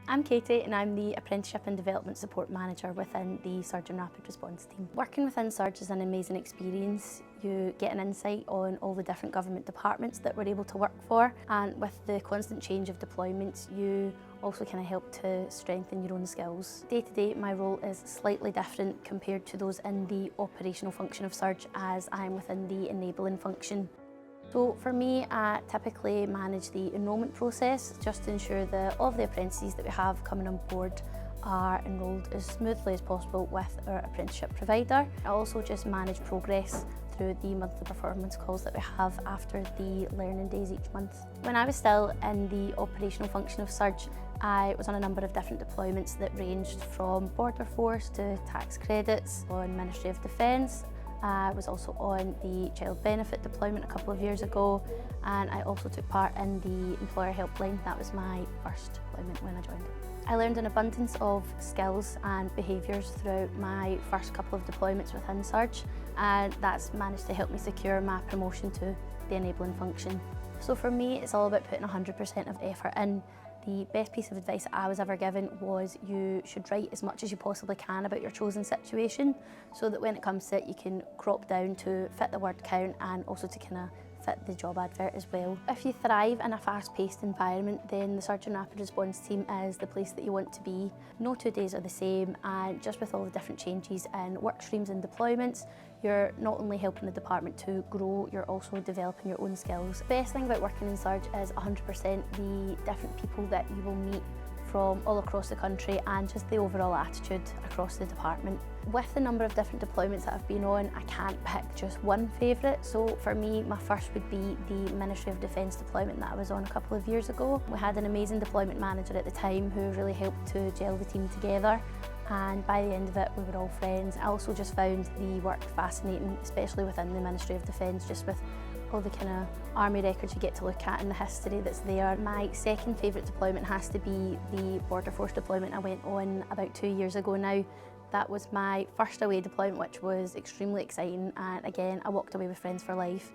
I'm Katy and I'm the Apprenticeship and Development Support Manager within the Surge and Rapid Response team. Working within Surge is an amazing experience. You get an insight on all the different government departments that we're able to work for, and with the constant change of deployments you also kind of help to strengthen your own skills. Day to day my role is slightly different compared to those in the operational function of Surge, as I'm within the enabling function. So for me, I typically manage the enrolment process just to ensure that all of the apprentices that we have coming on board are enrolled as smoothly as possible with our apprenticeship provider. I also just manage progress through the monthly performance calls that we have after the learning days each month. When I was still in the operational function of Surge, I was on a number of different deployments that ranged from Border Force to tax credits, on Ministry of Defence. I was also on the child benefit deployment a couple of years ago, and I also took part in the employer helpline. That was my first deployment when I joined. I learned an abundance of skills and behaviours throughout my first couple of deployments within Surge, and that's managed to help me secure my promotion to the enabling function. So for me, it's all about putting 100% of effort in. The best piece of advice that I was ever given was you should write as much as you possibly can about your chosen situation, so that when it comes to it you can crop down to fit the word count and also to kind of fit the job advert as well. If you thrive in a fast-paced environment, then the Surge and Rapid Response team is the place that you want to be. No 2 days are the same, and just with all the different changes in work streams and deployments, you're not only helping the department to grow, you're also developing your own skills. The best thing about working in Surge is 100% the different people that you will meet from all across the country, and just the overall attitude across the department. With the number of different deployments that I've been on, I can't pick just one favourite. So for me, my first would be the Ministry of Defence deployment that I was on a couple of years ago. We had an amazing deployment manager at the time who really helped to gel the team together, and by the end of it we were all friends. I also just found the work fascinating, especially within the Ministry of Defence, just with all the kind of army records you get to look at and the history that's there. My second favourite deployment has to be the Border Force deployment I went on about 2 years ago now. That was my first away deployment, which was extremely exciting, and again I walked away with friends for life.